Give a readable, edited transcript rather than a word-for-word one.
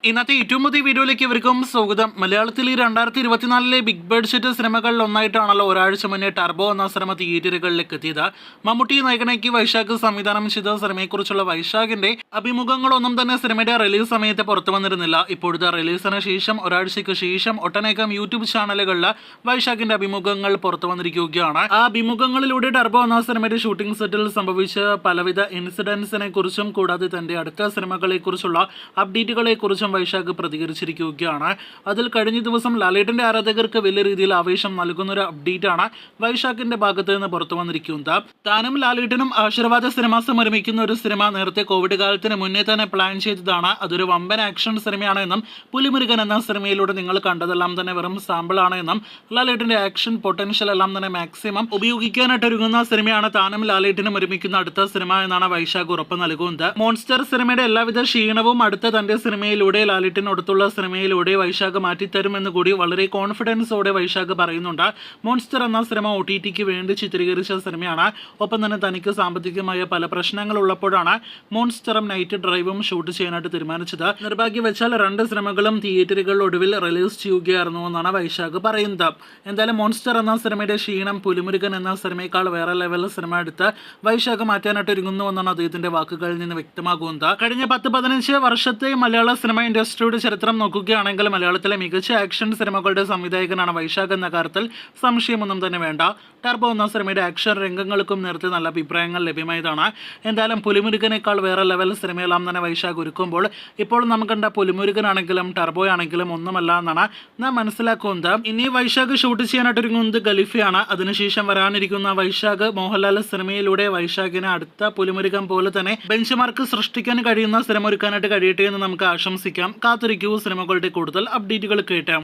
ഇന്നത്തെ ഏറ്റവും പുതിയ വീഡിയോയിലേക്ക് ഇവർക്കും സ്വാഗതം. മലയാളത്തിൽ ഈ 2024 ബിഗ് ബഡ്ജറ്റ് സിനിമകളിൽ ഒന്നായിട്ടാണല്ലോ ഒരാഴ്ച മുന്നേ ടർബോ എന്ന സിനിമ തിയേറ്ററുകളിലേക്ക് എത്തിയത്. മമ്മൂട്ടി നായകനാക്കി വൈശാഖ് സംവിധാനം ചെയ്ത സിനിമയെക്കുറിച്ചുള്ള വൈശാഖിന്റെ അഭിമുഖങ്ങളൊന്നും തന്നെ സിനിമയുടെ റിലീസ് സമയത്ത് പുറത്തു വന്നിരുന്നില്ല. ഇപ്പോഴത്തെ റിലീസിന് ശേഷം ഒരാഴ്ചയ്ക്ക് ശേഷം ഒട്ടനേകം യൂട്യൂബ് ചാനലുകളിൽ വൈശാഖിന്റെ അഭിമുഖങ്ങൾ പുറത്തു വന്നിരിക്കുകയാണ്. ആ അഭിമുഖങ്ങളിലൂടെ ടർബോ എന്ന സിനിമയുടെ ഷൂട്ടിംഗ് സെറ്റിൽ സംഭവിച്ച പലവിധ ഇൻസിഡൻസിനെ കുറിച്ചും കൂടാതെ തന്റെ അടുത്ത സിനിമകളെ കുറിച്ചുള്ള അപ്ഡേറ്റുകളെ കുറിച്ചും വൈശാഖ് പ്രതികരിച്ചിരിക്കുകയാണ്. അതിൽ കഴിഞ്ഞ ദിവസം ലാലേട്ടന്റെ ആരാധകർക്ക് വലിയ രീതിയിൽ ആവേശം നൽകുന്ന ഒരു അപ്ഡേറ്റ് ആണ് വൈശാഖിന്റെ ഭാഗത്ത് നിന്ന് പുറത്തു വന്നിരിക്കുന്നത്. താനും ലാലേട്ടനും ആശീർവാദ സിനിമാസും ഒരുമിക്കുന്ന ഒരു സിനിമ നേരത്തെ കോവിഡ് കാലത്തിന് മുന്നേ തന്നെ പ്ലാൻ ചെയ്തതാണ്. അതൊരു വമ്പൻ ആക്ഷൻ സിനിമയാണ് എന്നും പുലിമുരുകൻ എന്ന സിനിമയിലൂടെ നിങ്ങൾ കണ്ടതെല്ലാം തന്നെ വെറും സാമ്പിൾ ആണ് എന്നും ലാലേട്ടന്റെ ആക്ഷൻ പൊട്ടൻഷ്യൽ എല്ലാം തന്നെ മാക്സിമം ഉപയോഗിക്കാനായിട്ട് ഒരുങ്ങുന്ന സിനിമയാണ് താനും ലാലേട്ടനും ഒരുമിക്കുന്ന അടുത്ത സിനിമ എന്നാണ് വൈശാഖ് ഉറപ്പ് നൽകുന്നത്. മോൺസ്റ്റർ സിനിമയുടെ എല്ലാവിധ ക്ഷീണവും അടുത്ത തന്റെ സിനിമയിലൂടെ ലാലേട്ടിനടുത്തുള്ള സിനിമയിലൂടെ വൈശാഖ് മാറ്റിത്തരുമെന്ന് കൂടി വളരെ കോൺഫിഡൻസോടെ വൈശാഖ് പറയുന്നുണ്ട്. മോൺസ്റ്റർ എന്ന സിനിമ OTTക്ക് വേണ്ടി ചിത്രീകരിച്ച സിനിമയാണ്. ഒപ്പം തന്നെ തനിക്ക് സാമ്പത്തികമായ പല പ്രശ്നങ്ങൾ ഉള്ളപ്പോഴാണ് മോൺസ്റ്ററും നൈറ്റ് ഡ്രൈവും ഷൂട്ട് ചെയ്യാനായിട്ട് തീരുമാനിച്ചത്. നിർഭാഗ്യവശാൽ 2 സിനിമകളും തിയേറ്ററുകൾ ഒടുവിൽ റിലീസ് ചെയ്യുകയായിരുന്നു എന്നാണ് വൈശാഖ് പറയുന്നത്. എന്തായാലും മോൺസ്റ്റർ എന്ന സിനിമയുടെ ക്ഷീണം പുലിമുരുകൻ എന്ന സിനിമയേക്കാൾ വേറെ ലെവൽ സിനിമ എടുത്ത് വൈശാഖ് മാറ്റാനായിട്ട് ഒരുങ്ങുന്നു എന്നാണ് അദ്ദേഹത്തിന്റെ വാക്കുകളിൽ നിന്ന് വ്യക്തമാകുന്നത്. കഴിഞ്ഞ 10-15 വർഷത്തെ മലയാള സിനിമ ഇൻഡസ്ട്രിയുടെ ചരിത്രം നോക്കുകയാണെങ്കിൽ മലയാളത്തിലെ മികച്ച ആക്ഷൻ സിനിമകളുടെ സംവിധായകനാണ് വൈശാഖ് എന്ന കാര്യത്തിൽ സംശയമൊന്നും തന്നെ വേണ്ട. ടർബോ എന്ന സിനിമയുടെ ആക്ഷൻ രംഗങ്ങൾക്കും നേരത്തെ നല്ല അഭിപ്രായങ്ങൾ ലഭ്യമായതാണ്. എന്തായാലും പുലിമുരുകനേക്കാൾ വേറെ ലെവൽ സിനിമയെല്ലാം തന്നെ വൈശാഖ് ഒരുക്കുമ്പോൾ ഇപ്പോൾ നമുക്ക് കണ്ട പുലിമുരുകനാണെങ്കിലും ടർബോ ആണെങ്കിലും ഒന്നുമല്ല എന്നാണ് നാം മനസ്സിലാക്കുന്നത്. ഇനി വൈശാഖ് ഷൂട്ട് ചെയ്യാനായിട്ട് ഒരുങ്ങുന്നത് ഖലീഫയാണ്. അതിനുശേഷം വരാനിരിക്കുന്ന വൈശാഖ് മോഹൻലാൽ സിനിമയിലൂടെ വൈശാഖിന് അടുത്ത പുലിമുരുകൻ പോലെ തന്നെ ബെഞ്ച് മാർക്ക് സൃഷ്ടിക്കാൻ കഴിയുന്ന സിനിമ ഒരുക്കാനായിട്ട് കഴിയട്ടെ എന്ന് നമുക്ക് ആശംസിക്കാം. കാത്തിരിക്കൂ സിനിമകളുടെ കൂടുതൽ അപ്ഡേറ്റുകൾ കേട്ടാം.